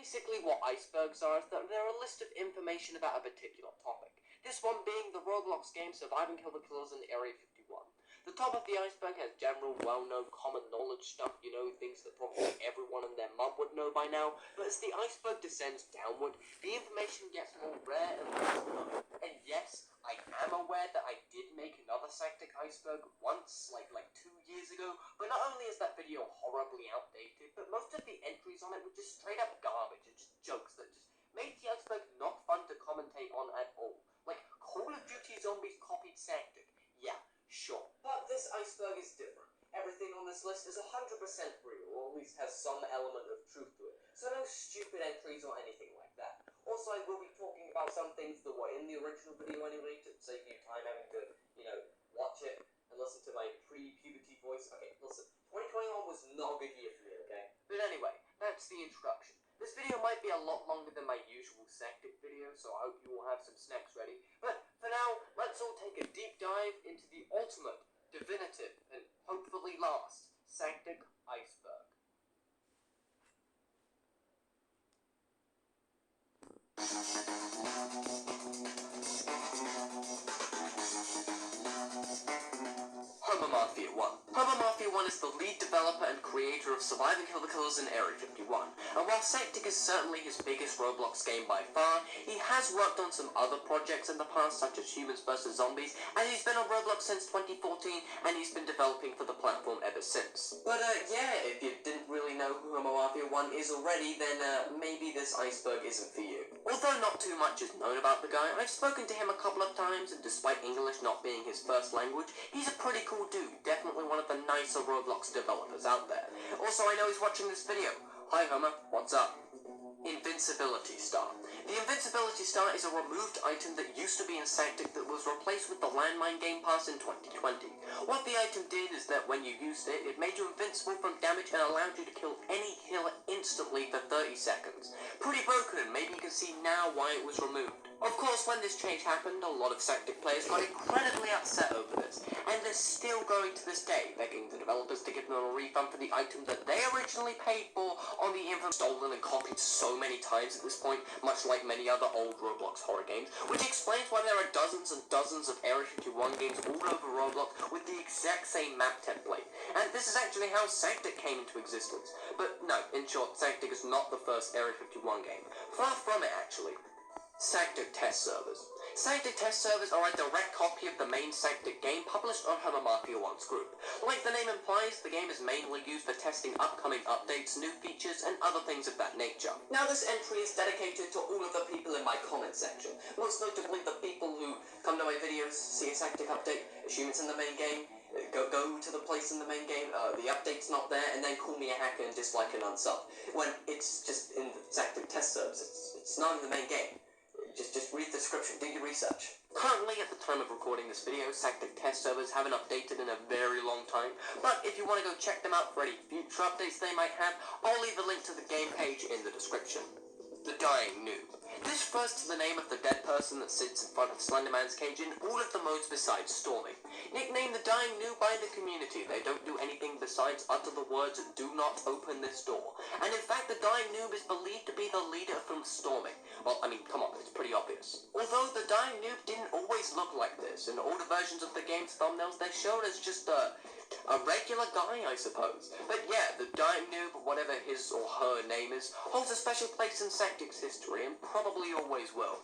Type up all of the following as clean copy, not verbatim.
basically what icebergs are is that they're a list of information about a particular topic. This one being the Roblox game Survive and Kill the Killers in Area 51. The top of the iceberg has general, well-known, common knowledge stuff, you know, things that probably everyone and their mum would know by now, but as the iceberg descends downward, the information gets more rare and less known. And yes, I am aware that I did make another Sanctic iceberg once, like 2 years ago, but not only is that video horribly outdated, but most of the entries on it were just straight up garbage and just jokes that just made the iceberg not fun to commentate on at all. Like, Call of Duty Zombies copied Sanctic. Yeah, sure. But this iceberg is different. Everything on this list is 100% real, or at least has some element of truth to it. So no stupid entries or anything like that. Also, I will be talking about some things that were in the original video anyway, to save you time having to, watch it and listen to my pre-puberty voice. Okay, listen, 2021 was not a good year for me, okay? But anyway, that's the introduction. This video might be a lot longer than my usual Sanctic video, so I hope you all have some snacks ready. But for now, let's all take a deep dive into the ultimate, definitive, and hopefully last Sanctic iceberg. Homo Mafia 1. Homo Mafia 1 is the lead developer and creator of Survive and Kill the Killers in Area 51, and while Sanctic is certainly his biggest Roblox game by far, he has worked on some other projects in the past, such as Humans vs. Zombies, and he's been on Roblox since 2014, and he's been developing for the platform ever since. But yeah, if you didn't really know who Homo Mafia 1 is already, then maybe this iceberg isn't for you. Although not too much is known about the guy, I've spoken to him a couple of times, and despite English not being his first language, he's a pretty cool dude, definitely one of the nicer Roblox developers out there. Also, I know he's watching this video. Hi Homer, what's up? Invincibility Star. The Invincibility Star is a removed item that used to be in Sanctic that was replaced with the Landmine Game Pass in 2020. What the item did is that when you used it, it made you invincible from damage and allowed you to kill any killer instantly for 30 seconds. Pretty broken, maybe you can see now why it was removed. Of course, when this change happened, a lot of Sanctic players got incredibly upset over this, and they're still going to this day, begging the developers to give them a refund for the item that they originally paid for on the info stolen and copied so many times at this point, much like many other old Roblox horror games, which explains why there are dozens and dozens of Area 51 games all over Roblox with the exact same map template. And this is actually how Sanctic came into existence. But no, in short, Sanctic is not the first Area 51 game. Far from it, actually. Sanctic test servers. Sanctic test servers are a direct copy of the main Sanctic game published on Homo Mafia 1's group. Like the name implies, the game is mainly used for testing upcoming updates, new features, and other things of that nature. Now this entry is dedicated to all of the people in my comment section, most notably the people who come to my videos, see a Sanctic update, assume it's in the main game, go to the place in the main game, the update's not there, and then call me a hacker and dislike and unsub. When it's just in the Sanctic test servers, it's not in the main game. Just read the description, do your research. Currently, at the time of recording this video, Sanctic test servers haven't updated in a very long time, but if you want to go check them out for any future updates they might have, I'll leave a link to the game page in the description. The Dying Noob. This refers to the name of the dead person that sits in front of Slenderman's cage in all of the modes besides storming. Nicknamed the Dying Noob by the community, they don't do anything besides utter the words, "Do not open this door." And in fact, the Dying Noob is believed to be the leader from storming. Well, I mean, come on, it's pretty obvious. Although the Dying Noob didn't always look like this, in older versions of the game's thumbnails, they're shown as just a regular guy, I suppose. But yeah, the Dying Noob, whatever his or her name is, holds a special place in Sanctic's history, and probably always will.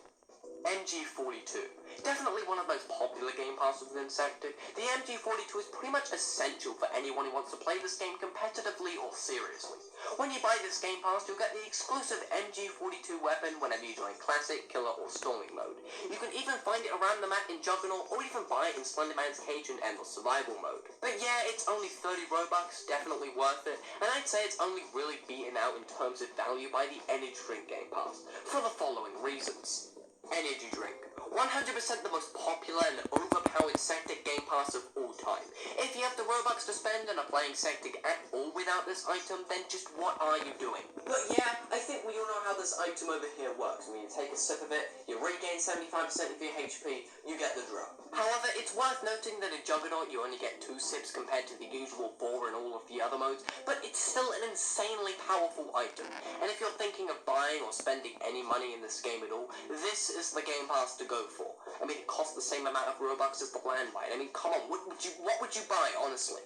MG42. Definitely one of the most popular game passes within Sanctic, the MG42 is pretty much essential for anyone who wants to play this game competitively or seriously. When you buy this game pass, you'll get the exclusive MG42 weapon whenever you join Classic, Killer, or Storming mode. You can even find it around the map in Juggernaut, or even buy it in Slenderman's Cage and Endless Survival mode. But yeah, it's only 30 Robux, definitely worth it, and I'd say it's only really beaten out in terms of value by the Energy Drink game pass, for the following reasons. Energy Drink. 100% the most popular and overpowered Sanctic game pass of all time. If you have the Robux to spend and are playing Sanctic at all without this item, then just what are you doing? But yeah, I think we all know how how this item over here works. When you take a sip of it, you regain 75% of your HP, you get the drill. However, it's worth noting that in Juggernaut you only get 2 sips compared to the usual 4 in all of the other modes, but it's still an insanely powerful item. And if you're thinking of buying or spending any money in this game at all, this is the Game Pass to go for. I mean, it costs the same amount of Robux as the Landmine. I mean, come on, what would you buy, honestly?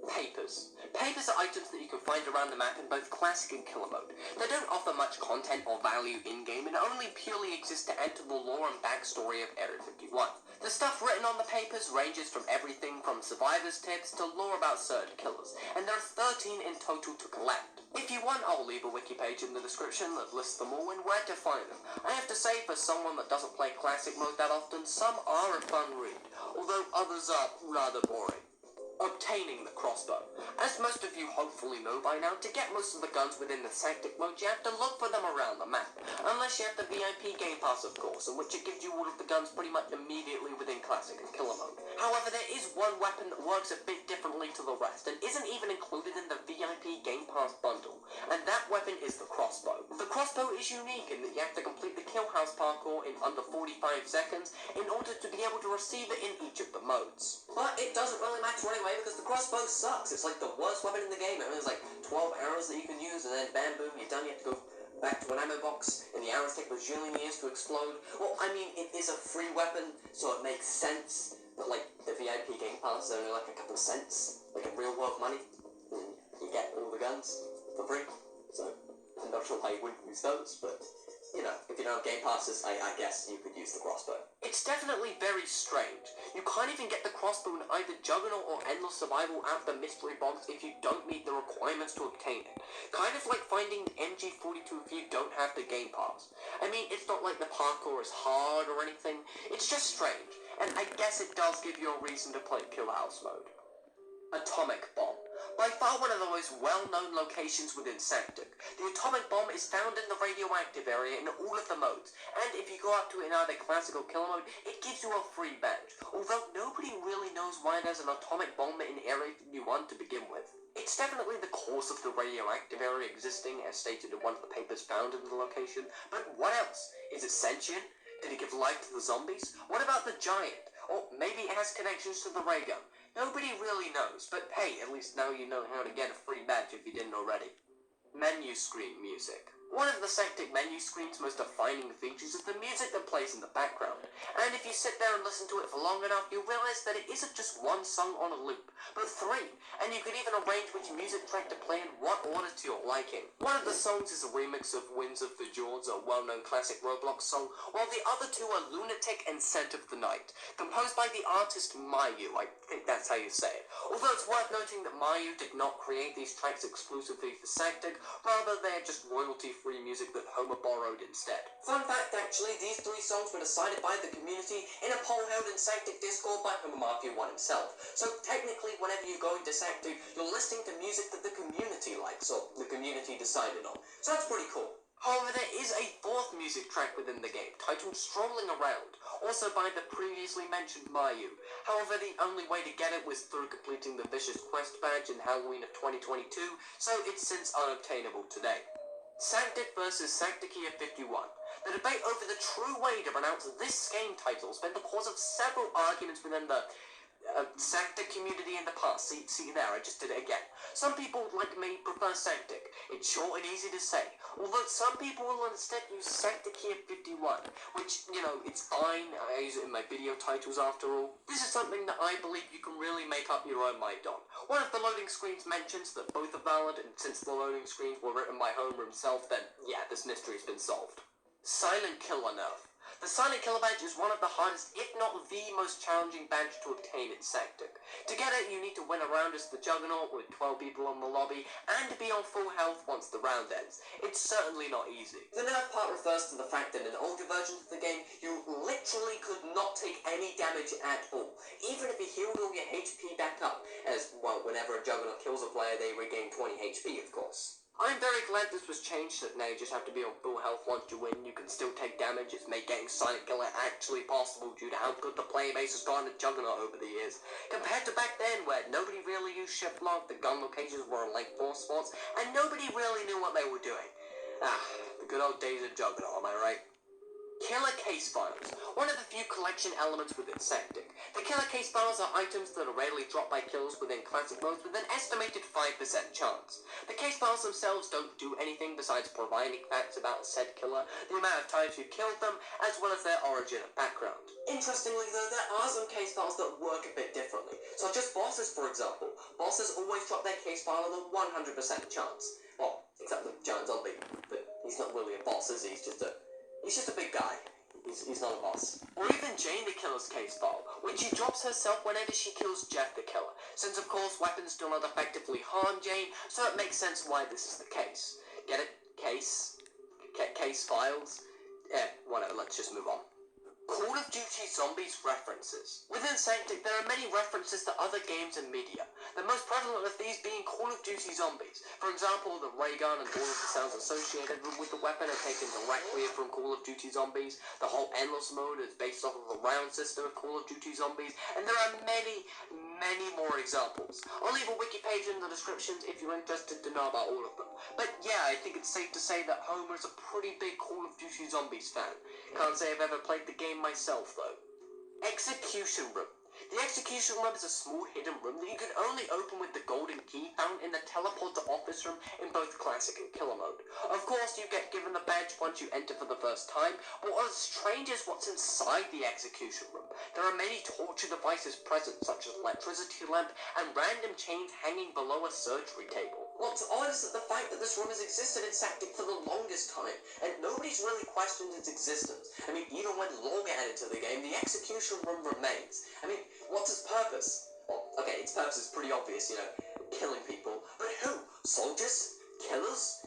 Papers. Papers are items that you can find around the map in both Classic and Killer mode. They don't offer much content or value in-game and only purely exist to add to the lore and backstory of Area 51. The stuff written on the papers ranges from everything from survivors' tips to lore about certain killers, and there are 13 in total to collect. If you want, I'll leave a wiki page in the description that lists them all and where to find them. I have to say, for someone that doesn't play Classic mode that often, some are a fun read, although others are rather boring. Obtaining the crossbow. As most of you hopefully know by now, to get most of the guns within the Sanctic mode, you have to look for them around the map. Unless you have the VIP Game Pass, of course, in which it gives you all of the guns pretty much immediately within Classic and Killer mode. However, there is one weapon that works a bit differently to the rest, and isn't even included in the VIP Game Pass bundle, and that weapon is the crossbow. The crossbow is unique in that you have to complete the kill house parkour in under 45 seconds in order to be able to receive it in each of the modes. But it doesn't really matter anyway, because the crossbow sucks. It's like the worst weapon in the game. I mean, there's like 12 arrows that you can use, and then bam, boom, you're done. You have to go back to an ammo box, and the arrows take bajillion years to explode. Well, I mean, it is a free weapon, so it makes sense. But like, the VIP Game Pass is only like a couple cents, like in real world money, and you get all the guns for free. So, I'm not sure why you wouldn't use those, but you know, if you don't have Game Passes, I guess you could use the crossbow. It's definitely very strange. You can't even get the crossbow in either Juggernaut or Endless Survival out of the mystery box if you don't meet the requirements to obtain it. Kind of like finding MG42 if you don't have the Game Pass. I mean, it's not like the parkour is hard or anything, it's just strange, and I guess it does give you a reason to play Kill House mode. Atomic Bomb. By far one of the most well-known locations within Sanctic, the atomic bomb is found in the radioactive area in all of the modes, and if you go up to it in either Classic or Killer mode, it gives you a free badge, although nobody really knows why there's an atomic bomb in Area 51 to begin with. It's definitely the cause of the radioactive area existing, as stated in one of the papers found in the location, but what else? Is it sentient? Did it give life to the zombies? What about the giant? Or maybe it has connections to the ray gun. Nobody really knows, but hey, at least now you know how to get a free badge if you didn't already. Menu screen music. One of the Sanctic menu screen's most defining features is the music that plays in the background, and if you sit there and listen to it for long enough, you realize that it isn't just one song on a loop, but 3, and you can even arrange which music track to play in what order to your liking. One of the songs is a remix of Winds of the Jords, a well-known classic Roblox song, while the other 2 are Lunatic and Scent of the Night, composed by the artist Mayu. I think that's how you say it. Although it's worth noting that Mayu did not create these tracks exclusively for Sanctic, rather they're just royalty-free music that Homer borrowed instead. Fun fact, actually, these 3 songs were decided by the community in a poll held in Sanctic Discord by Homer Mafia 1 himself. So technically, whenever you go into Sanctic, you're listening to music that the community likes, or the community decided on. So that's pretty cool. However, there is a 4th music track within the game, titled Strolling Around, also by the previously mentioned Mayu. However, the only way to get it was through completing the Vicious Quest badge in Halloween of 2022, so it's since unobtainable today. Sanctic vs Sancticia 51. The debate over the true way to pronounce this game title has been the cause of several arguments within the Sanctic community in the past. See there, I just did it again. Some people, like me, prefer Sanctic. It's short and easy to say. Although some people will instead use Sancticia 51, which, you know, it's fine. I use it in my video titles after all. This is something that I believe you can really make up your own mind on. One of the loading screens mentions that both are valid, and since the loading screens were written by Homer himself, then yeah, this mystery's been solved. Silent Killer Nerf. The Silent Killer badge is one of the hardest, if not the most challenging badge to obtain in Sanctic. To get it, you need to win a round as the Juggernaut with 12 people on the lobby, and be on full health once the round ends. It's certainly not easy. The nerf part refers to the fact that in older versions of the game, you literally could not take any damage at all, even if you healed all your HP back up, as, well, whenever a Juggernaut kills a player, they regain 20 HP, of course. I'm very glad this was changed, that now you just have to be on full health once you win. You can still take damage. It's made getting Silent Killer actually possible due to how good the player base has gotten at Juggernaut over the years. Compared to back then, where nobody really used shift lock, the gun locations were on like 4 spots, and nobody really knew what they were doing. The good old days of Juggernaut, am I right? Killer Case Files, one of the few collection elements within Sectic. The Killer Case Files are items that are rarely dropped by killers within classic modes with an estimated 5% chance. The case files themselves don't do anything besides providing facts about said killer, the amount of times you killed them, as well as their origin and background. Interestingly though, there are some case files that work a bit differently, such as bosses for example. Bosses always drop their case file with a 100% chance. Well, except the giant zombie, but he's not really a boss, is he? He's just a big guy. He's not a boss. Or even Jane the Killer's case file, which she drops herself whenever she kills Jeff the Killer, since of course weapons do not effectively harm Jane, so it makes sense why this is the case. Get it? Case files? Whatever, let's just move on. Call of Duty Zombies references. Within Sectic, there are many references to other games and media, the most prevalent of these being Call of Duty Zombies. For example, the ray gun and all of the sounds associated with the weapon are taken directly from Call of Duty Zombies. The whole Endless mode is based off of the round system of Call of Duty Zombies, and there are many more examples. I'll leave a wiki page in the descriptions if you're interested to know about all of them. But yeah, I think it's safe to say that Homer is a pretty big Call of Duty Zombies fan. Can't say I've ever played the game myself though. Execution Room. The Execution Room is a small hidden room that you can only open with the golden key found in the teleport to office room in both classic and killer mode. Of course, you get given the badge once you enter for the first time, but what's strange is what's inside the Execution Room. There are many torture devices present, such as electricity lamp and random chains hanging below a surgery table. What's odd is that the fact that this room has existed in Sectic for the longest time, and nobody's really questioned its existence. I mean, even when Log added to the game, the Execution Room remains. I mean, what's its purpose? Well, okay, its purpose is pretty obvious, you know, killing people. But who? Soldiers? Killers?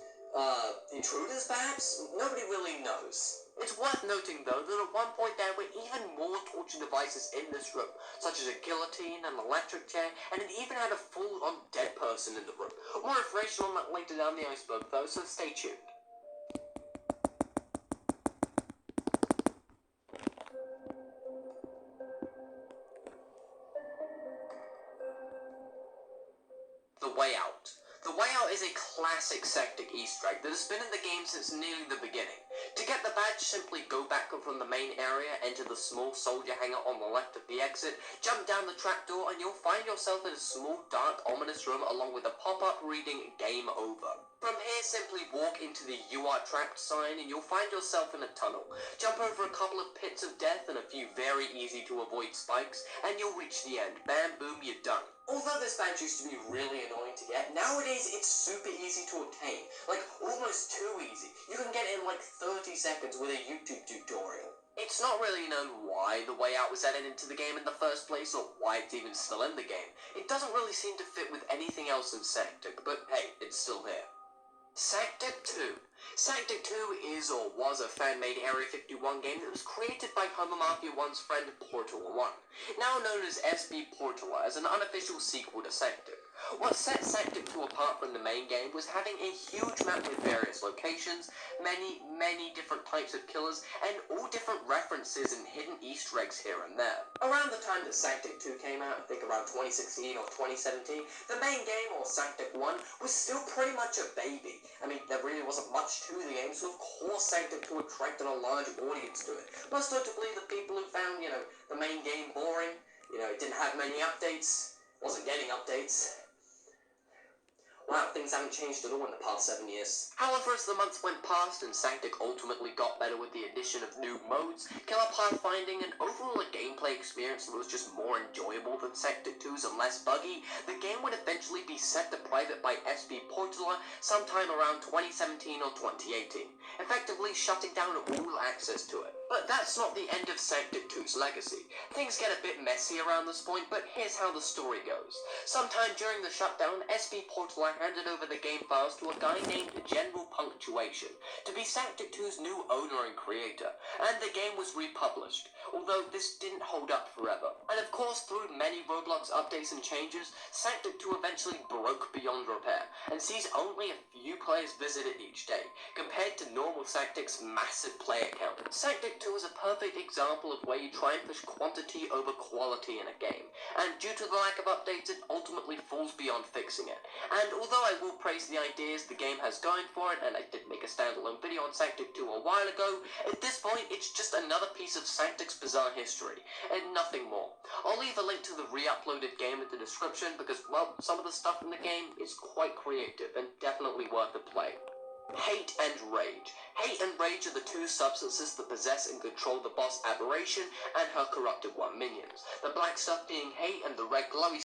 Intruders, perhaps? Nobody really knows. It's worth noting, though, that at one point there were even more torture devices in this room, such as a guillotine, an electric chair, and it even had a full-on dead person in the room. More information on that later down the iceberg, though, so stay tuned. The Way Out. The Way Out is a classic Sectic Easter egg that has been in the game since nearly the beginning. To get the badge, simply go back from the main area, enter the small soldier hangar on the left of the exit, jump down the trapdoor, and you'll find yourself in a small, dark, ominous room along with a pop-up reading Game Over. From here, simply walk into the "You Are Trapped" sign and you'll find yourself in a tunnel. Jump over a couple of pits of death and a few very easy to avoid spikes, and you'll reach the end. Bam, boom, you're done. Although this badge used to be really annoying to get, nowadays it's super easy to obtain. Like, almost too easy. You can get it in like 30 seconds with a YouTube tutorial. It's not really known why The Way Out was added into the game in the first place, or why it's even still in the game. It doesn't really seem to fit with anything else in Sectic, but hey, it's still here. Sectic 2. Sectic 2 is or was a fan-made Area 51 game that was created by Homer Mafia 1's friend Portula 1, now known as SB Portula, as an unofficial sequel to Sectic. What set Sectic 2 apart from the main game was having a huge map with various locations, many different types of killers, and all different references and hidden Easter eggs here and there. Around the time that Sectic 2 came out, I think around 2016 or 2017, the main game, or Sectic 1, was still pretty much a baby. I mean, there really wasn't much to the game, so of course Sectic 2 attracted a large audience to it. Most notably the people who found, the main game boring, it didn't have many updates, wasn't getting updates. Wow, things haven't changed at all in the past 7 years. However, as the months went past and Sectic ultimately got better with the addition of new modes, killer pathfinding, and overall a gameplay experience that was just more enjoyable than Sectic 2's and less buggy, the game would eventually be set to private by SB Portula sometime around 2017 or 2018, effectively shutting down all access to it. But that's not the end of Sectic 2's legacy. Things get a bit messy around this point, but here's how the story goes. Sometime during the shutdown, SB Portula handed over the game files to a guy named General Punctuation to be Sectic 2's new owner and creator, and the game was republished, although this didn't hold up forever. And of course, through many Roblox updates and changes, Sectic 2 eventually broke beyond repair, and sees only a few players visit it each day, compared to normal Sactic's massive player count. Sactic 2 is a perfect example of where you try and push quantity over quality in a game, and due to the lack of updates, it ultimately falls beyond fixing it. And although I will praise the ideas the game has going for it, and I did make a standalone video on Sactic 2 a while ago, at this point it's just another piece of Sactic's bizarre history, and nothing more. I'll leave a link to the re-uploaded game in the description because, well, some of the stuff in the game is quite creative and definitely worth a play. Hate and Rage. Hate and Rage are the two substances that possess and control the boss Aberration and her corrupted one minions. The black stuff being hate and the red glowy